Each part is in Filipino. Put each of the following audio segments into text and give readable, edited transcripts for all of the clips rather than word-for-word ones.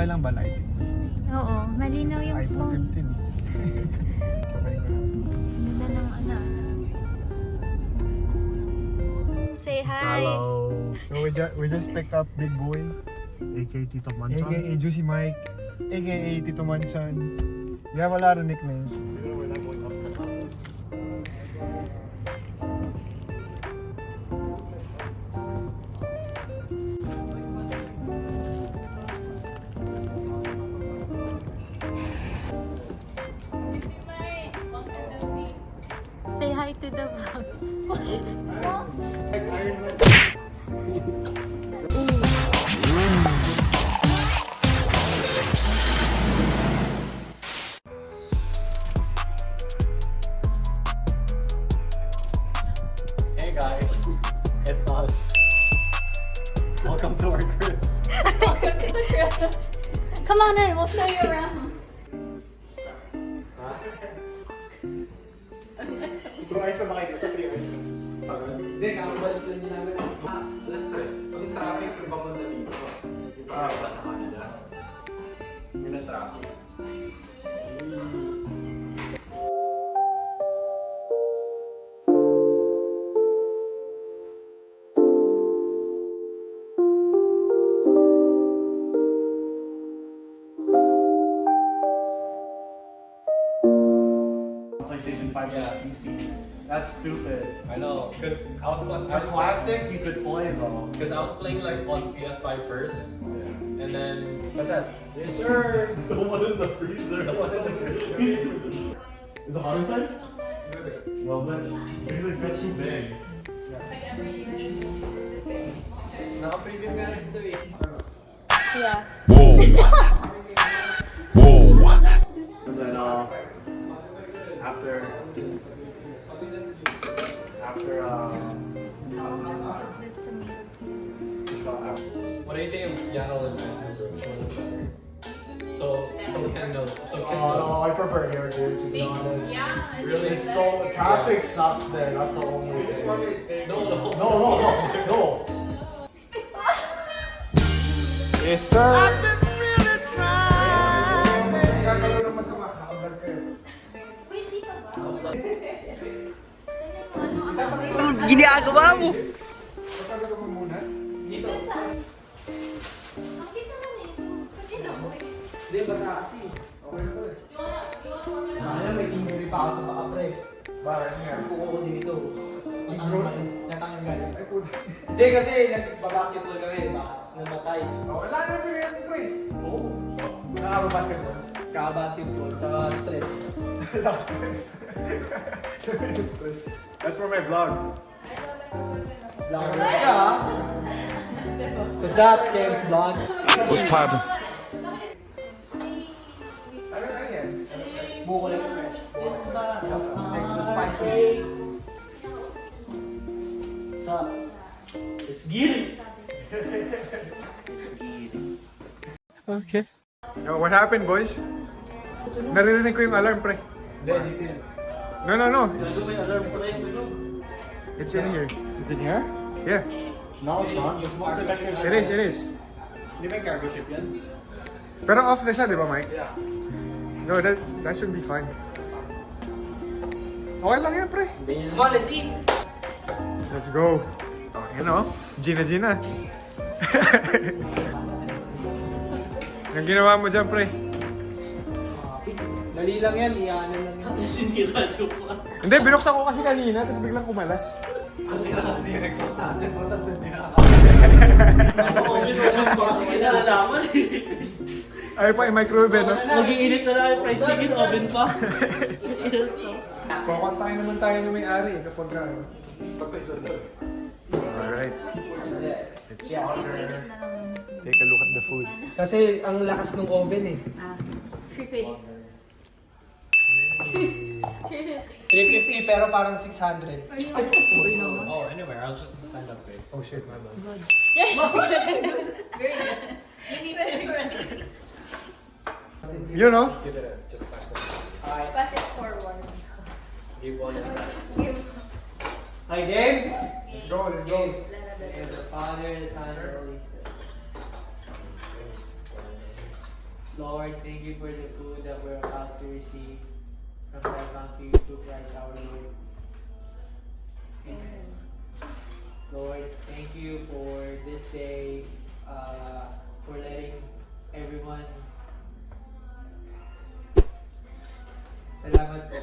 Okay lang ba lighting? Oo, malinaw yung iPhone phone. 15 eh. Patay ko lang. Ganda ng ano. Say hi. Hello. So we just picked up Big Boy, aka Tito Manchan. aka Juicy Mike, aka Tito Manchan. You have a lot of nicknames. Say hi to the vlog. Hey guys, it's us. Welcome to our crib. Come on in, we'll show you around. Hindi, kakabalik lang din namin. Alas 3. Ang traffic yung papunta dito. Yung papunta sa Canada. Yun ang traffic. PlayStation 5 Yeah. PC. That's stupid. I know, because I was Plastic, you could play though. Because I was playing like on PS5 first, Yeah. and then what's that? Yes, sir. The one in the freezer. The one in the freezer. Is it hot inside? A little bit. Because it's got too big. Naka-premium nga rin ito eh. Yeah. And then after What do you think of Seattle and Vancouver? Which one is better? So Ken knows. So Ken no, knows. I prefer here, dude. To be honest. Really? It's so traffic sucks there. That's the only thing. No. No. Yes, sir. Wait, dito ba? Ginagawa mo? Hindi, basta kasi. Okay na to eh. Ano, may injury pa ako sa baka, pre. Bakit nga? Kuko ko dito. Natanggal. Ay, puta. Hindi, kasi nagbabasketball kami, namatay. Oh, wala na pinag ko eh. Oo. Nakaka-basketball. Kaka-basketball sa stress. Last stress. Stress. That's for my vlog. Vloggers ka, ha? What's up, Ken's Vlog? What's poppin'? Ano yan? Bukol Express. Extra spicy. What's up? It's giddy. Okay. Yo, what happened, boys? Naririnig ko yung alarm, pre. Hindi, dito yun. No. It's in here. Is it here? Yeah. No, it's not. It is. Hindi ba yung cargo ship yan? Pero off na siya, di ba, Mike? Yeah. No, that should be fine. Okay lang yan, pre. Come on, let's eat. Let's go. Oh, you know, Gina. Yung ginawa mo dyan, pre. Dali lang yan, iyanan lang yan. Sinira pa. Hindi, binuksan ko kasi kanina, tapos biglang kumalas. Ang ina kasi yung exhaust natin, butat na din ako. Kasi kinalalaman Ay pa, i-microwave, no? Mag-iinit na lang yung fried chicken oven pa. Kukontakin naman tayo ng may-ari kapag ano. Alright. Let's take a look at the food. Kasi ang lakas ng oven eh. 350 pero parang 600. Oh, anyway, I'll just stand up there. Oh shit, my bad. You know? Give it a, just pass it. Pass it forward. Give one and pass. Hi, game! Let's go. Game. The Father, the Son, and the Holy Spirit. Lord, thank you for the food that we're about to receive from thy bounty through Christ our Lord. Amen. Lord, thank you for this day, for letting everyone. Salamat po.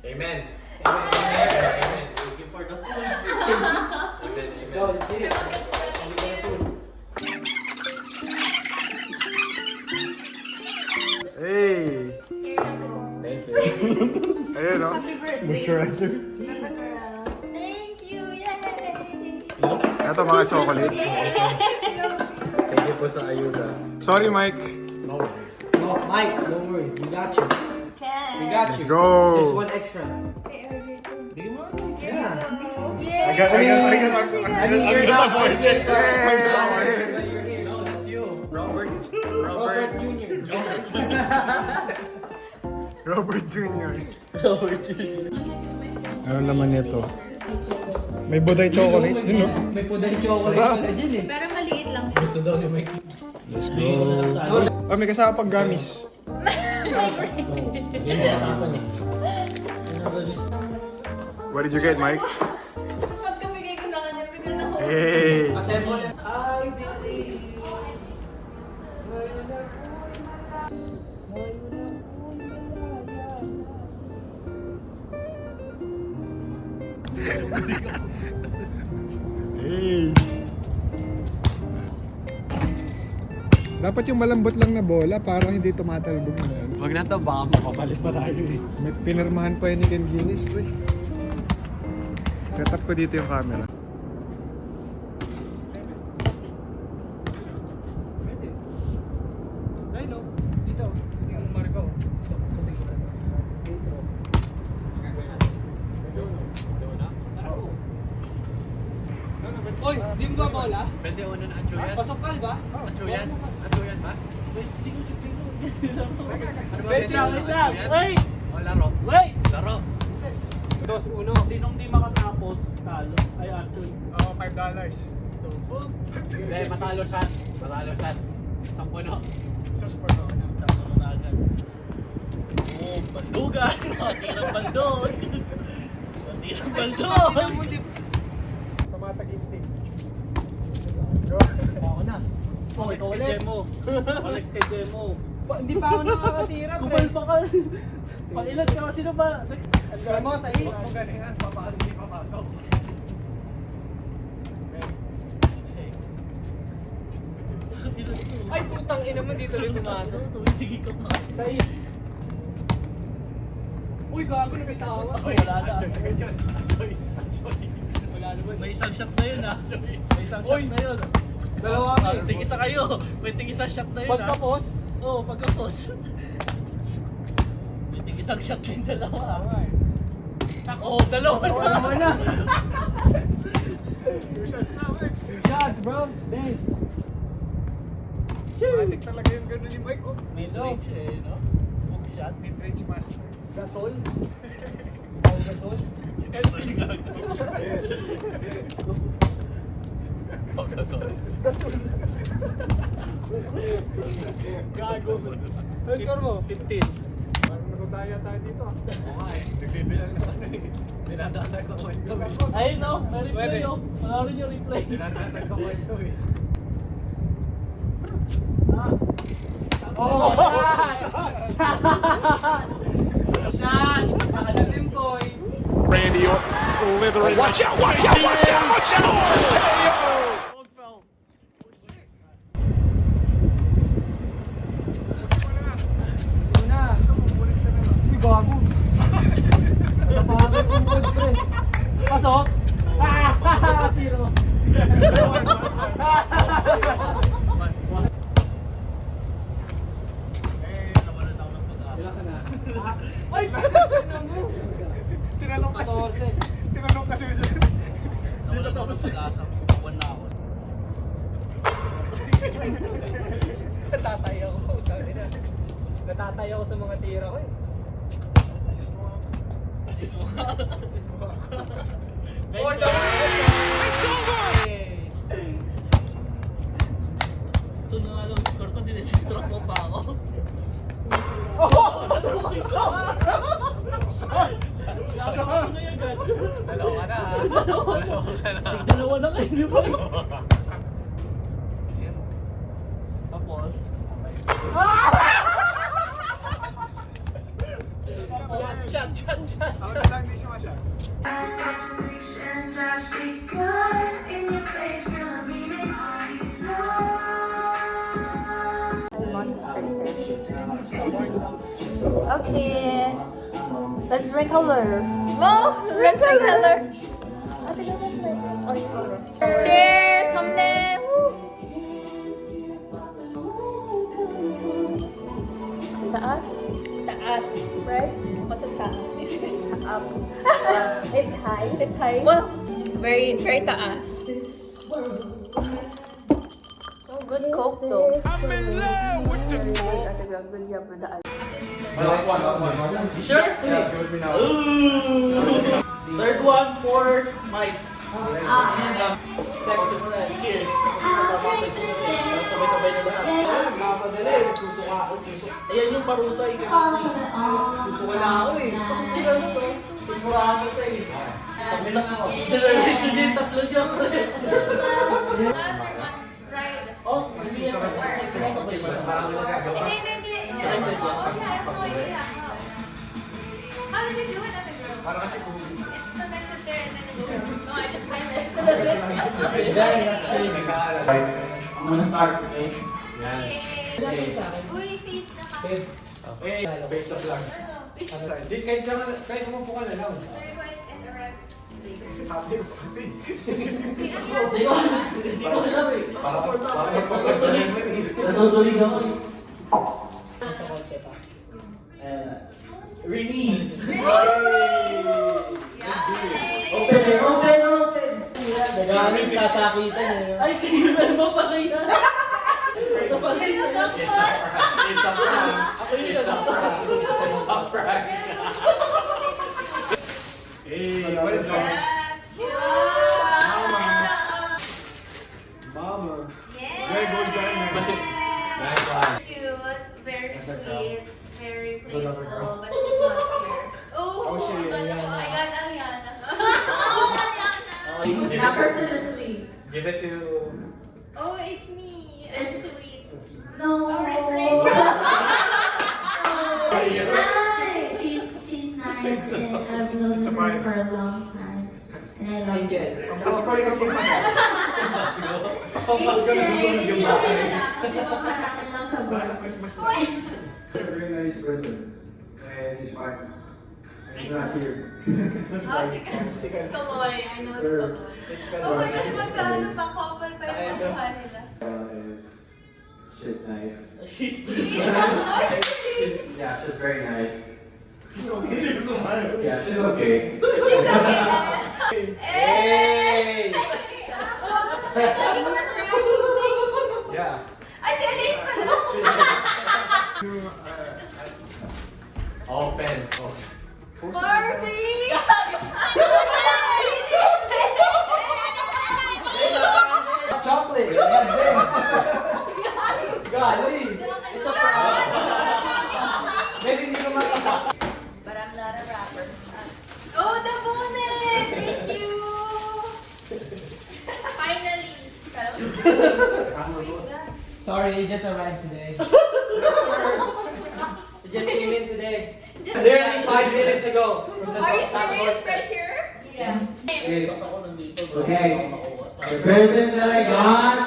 Amen. Amen. Thank you for the food. Amen. So, let's eat it. Thank you for the food. Hey! Here you go. Thank you. Ayun, no? Happy birthday. Moisturizer. Thank you. Yay! Ito mga chocolates. Thank you po sa ayuda. Sorry, Mike. No worries. No, Mike, don't worry. We got you. We Okay. got Let's you. go. There's one extra. Bigyan mo. Here Yeah. you go. Yay! I got You're not boy. Jake, but Yeah. you're here. No, that's you. Robert. Robert Jr. Robert Jr. Ano naman nito? May buday chocolate. Yun, no? May puday chocolate Sarap. pala dyan eh. Pero maliit lang. Gusto daw ni Mike. Let's go. Oh, may kasama pang gamis. What did you get, Mike? Kapag kamigay ko na kanya, bigla na ako. Hey! Assemble. I believe. Hey! Dapat yung malambot lang na bola para hindi tumatalbog na. Wag na to, baka mapapalit pa tayo eh. May pinirmahan pa yun ni Ken Guinness, pre. Set up ko dito yung camera. Pwede. Ay no. Dito. Yung Marco. Dito. Oo. Oy, di mo ba bola? Pwede una na Anchoyan. Pasok ka, di ba? Anchoyan? Anchoyan ba? Ano ba? Pwede Pwede ako una lang. Anchoyan? O laro? Wait! Laro. 2-1. Sinong di makatapos, talo. Ay, actually. Oo, $5. Hindi, matalo siya. Matalo siya. Isang puno. Talo na agad. Oh, bandugan! Matirang baldon! Matirang baldon! Tumataginting. Ako na. Alex kay Jemo. Alex kay Jemo. Hindi pa ako nakakatira, Kupal pa ka. Pailan ka, sino ba? Alam mo, sa is. Kung galingan, hindi papasok. Ay, putang ina mo, dito rin pumasok. Tumitigil ka pa. Sa is. Uy, gago na may tawa. Wala na. Anchoyan yun. Anchoyan. Wala naman. May isang shot na yun ah. May isang shot na yun. Dalawa Ah, kami. tig-isa kayo. May tig-isang shot na yun ah. Pagkapos, Oo, pagkapos. May tig-isang shot din dalawa. Oo, dalawa na. shots, bro. Dang. Matik talaga yung gano'n ni Mike. Oh. Mid-range eh, no? Hook shot. Mid-range master. Gasol. Pau Gasol. Ito yung gagawin. Pagkasol. Gago. Ano score mo? 15. Parang nagutaya tayo dito. Oo nga eh. Nagbibilang ng ano eh. Dinadaan tayo sa kwento eh. Ayun no, may replay Pwede. no. Panoorin yung replay. Dinadaan tayo sa kwento eh. Oh! Shot! Shot! Ano din, boy? Randy Orton slithering. Watch out! Watch out! Watch out! Watch out! Una. Uy, gago. Napakagod yung food, pre. Pasok. Ah! Zero. Ilan ka na? Ay! Ano mo? Tinanong kasi. 14. Tinanong kasi siya. Di pa tapos. One na ako. Natatay ako. Natatay ako sa mga tira ko eh. Assist mo ako. Assist mo. Assist mo ako. Oh, no! Ito na nga lang, score ko, dinesistroke mo pa ako. Dalawa na ha. Dalawa na kayo, di ba? Tapos, shot. Ako lang, di siya masyad. Okay. Let's drink color. No, let's drink color. Cheers, Kamle. Taas? Taas. Right? What's the taas? Up. It's high. It's high. Well, very, very taas. Oh, good coke though. I'm in love with the coke. Last one. you sure? Yeah, give it me now. Ooh. Third one for Mike. Second mo na. Cheers. Sabay-sabay na lahat. Nakapadali, susuka. Ayan yung parusay. Susuka na ako eh. Sigurahan kita eh. Kami lang ako. Diretso din, tatlo dyan. Oh, sabay ba? Parang nagagawa. Hindi. Sakay ba dyan? How did you do it as a girl? Para kasi kung It's connected there and then it goes. No, I just timed it. That's crazy. I'm gonna start, okay? Yan. Uy, face na ka. Okay. Face the flag. Di, kahit umupo ka na lang. Very white and the red. happy ko kasi. Hindi ko alam eh. Para mag-focus sa memory. Natutulig ako eh. Release! Open! Gamit sasakitan eh. Ay, kayo na naman pala yan. Ito pala yan. It's a prank. Ako yun. It's a prank. Hey, what is wrong? Mama. There goes that. Nice one. Cute, very sweet, very playful, but she's not here. Oh, I got Ariana. Oh, Ariana. That person is sweet. Give it to... Oh, it's me. I'm sweet. No. Oh, it's Rachel. She's nice and I've known her for a long time. And I love her. Ang Pasko yung pagmasa. Papas ka na susunod yung bata. Para sa Christmas. He's a very nice person. And he's fine. He's not here. Oh, sikat. Kamoy. I know it's Sir. Kamoy. Oh my God, magkano pa couple pa yung makuha nila. She's nice. She's Yeah, she's very nice. She's okay. She's okay. Yeah, she's okay. Hey! Yeah. I said it pa na. Open. Oh. Barbie! Chocolate! Gali! It's a prank! Maybe hindi naman ako. But I'm not a rapper. Oh, the bonus! Thank you! Finally! Sorry, it just arrived today. It just came in today. Literally 5 minutes ago. From the Are you top serious doorstep. right here? Yeah. Tapos ako nandito. Okay. The person that I got,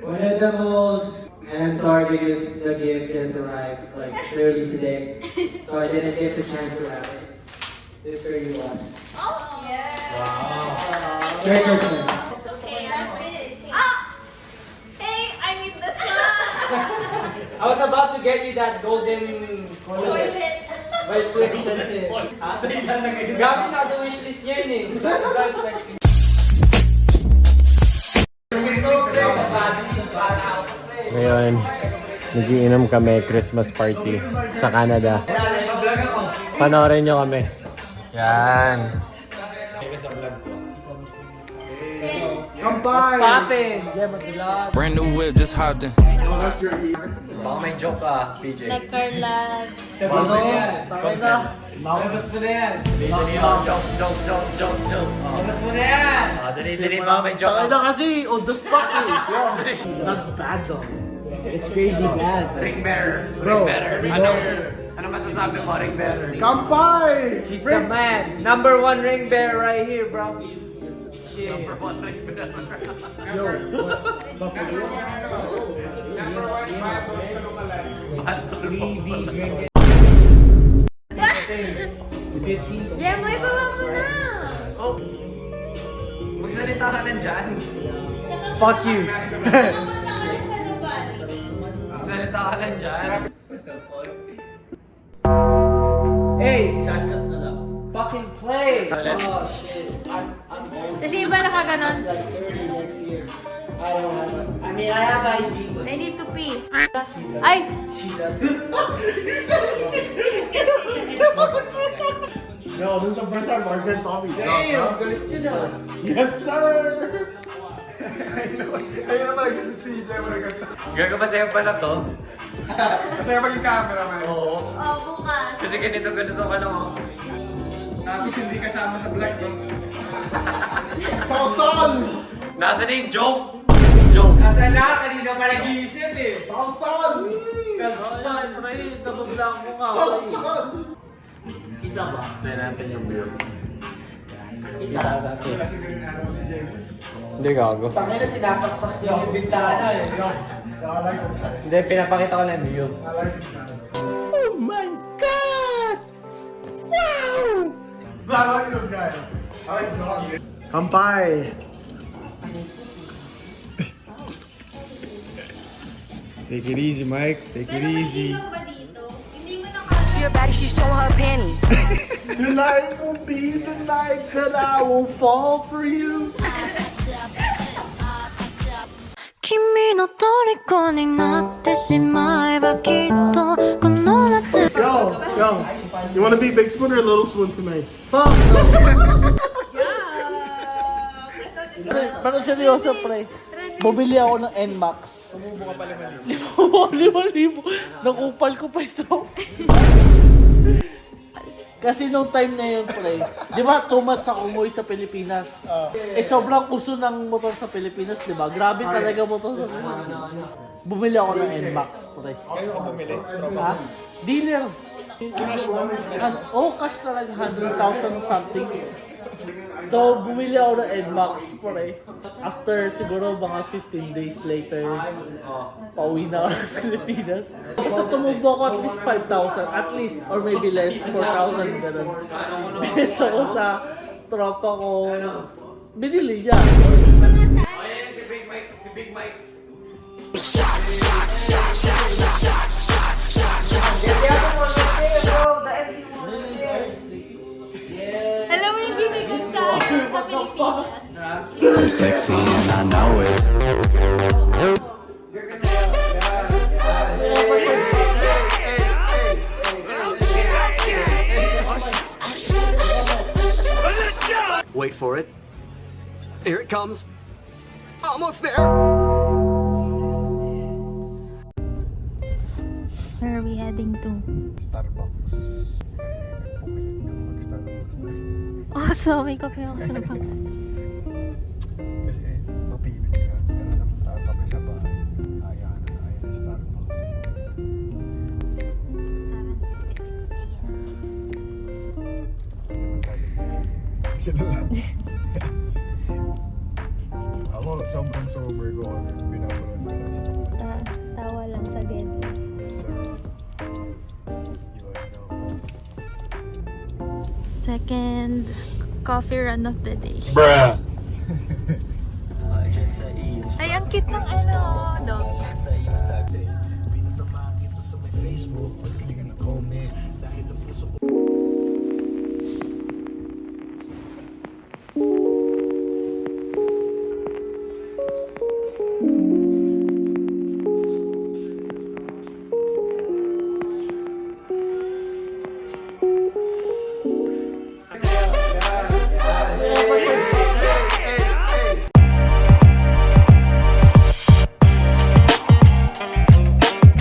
one of the most, and I'm sorry because the gift just arrived like literally today, so I didn't get the chance to wrap it. This really was. Oh! Yeah. Wow. Merry Christmas. It's okay, last minute. Ah! Hey, I need this one! I was about to get you that golden toilet, Toilet. but it's too expensive. Huh? Gabi nasa wishlist niya yun eh. Ngayon, nagiinom kami Christmas party sa Canada. Panoorin nyo kami. Yan. Sa vlog ko. Kampay! Poppin'! Yeah, masulat. Brand new whip, just hopped in. Baka may joke ka, PJ. Nagkarlas. Ano? Takay na. Labas mo na yan. Joke. Labas mo na yan. Dali, baka may joke Takay ka. na kasi on the spot eh. That's bad though. It's crazy bad. Ring bearer. Bro, Ano masasabi mo, ring bearer? Kampay! he's the man. Number 1 ring bearer right here, bro. Shit. Number one ring bearer. Yo, Jemoy, baba mo na! Magsalita ka lang dyan. Fuck you. Nakapunta ka na sa lugar. Magsalita ka lang dyan. Hey, chat na lang. Fucking play. Oh shit. I'm old. Kasi iba nakaganon. Like 30 next year. I don't have it. I mean, I have IG, but I need to piss. Ay! she doesn't. Yo, this is the first time Margaret saw me. Damn, galit yun ah. Yes, sir! Ayun naman nagsisisi niya mo na ganito. Gago pa sa'yo pala to. Kasi maging cameraman. Oo. Oh, bukas. Kasi ganito ka lang ako. Tapos hindi kasama sa vlog, no? Salsal! Nasa na yung joke? Joke. Nasa na, kanina pa nag-iisip eh. Salsal! Salsal, pre, nabablang mo nga. Salsal! Kita ba? Tignan natin yung view. Kita ba? Wala si Green Arrow si Jamie. Hindi gago. Tangay na sinasaksak niya yung bintana eh. Yo, I like this guy. Hindi, pinapakita ko lang yung view. I like this guy. I like this guy. I like John. Kampay! Take it easy, Mike. Take it Pero may easy. ilaw ba dito? Hindi mo na She a baddie, she showing her panties. Tonight will be the night that I will fall for you. 君の虜になってしまえばきっとこの夏 Yo, you want to be Big Spoon or Little Spoon tonight? Fuck! Pero seryoso, pre. Bumili ako ng NMAX. Sumubo ka pala 5,000. Nakupal ko pa ito. Kasi nung time na yun, pre. Di ba, 2 months ako umuwi sa Pilipinas. Sobrang uso ng motor sa Pilipinas, di ba? Grabe talaga motor sa Pilipinas. Bumili ako ng NMAX, pre. Kaya ka bumili? Ha? Dealer. Oh, cash talaga. 100,000 something. So, bumili ako ng NMAX, pre. After siguro mga 15 days later, pauwi na ako ng Pilipinas. Basta tumubo ako at least 5,000, at least, or maybe less, 4,000, gano'n. Binito ko sa tropa ko, binili niya. Si Big Mike. Si Big Mike. Alam mo yung gimmick sa Pilipinas. I'm sexy and I know it. Wait for it. Here it comes. Almost there. Where are we heading to? Starbucks. Pumilit ka mag-Starbucks na. Oh, so may kape ako sa labas. Kasi mapilit ka. Pero naman tayo kape sa bahay. Ayaw na Starbucks. 7:56 a.m. Naman tayo sila lang. Ako, sobrang sober ko. Binabulan ko lang sa mga. Tawa lang sa deadline. Yes, sir. You already know. Second coffee run of the day. Bruh! Ay, ang cute ng ano, dog. Pinuntamaan kita sa may Facebook. Pag hindi ka na-comment.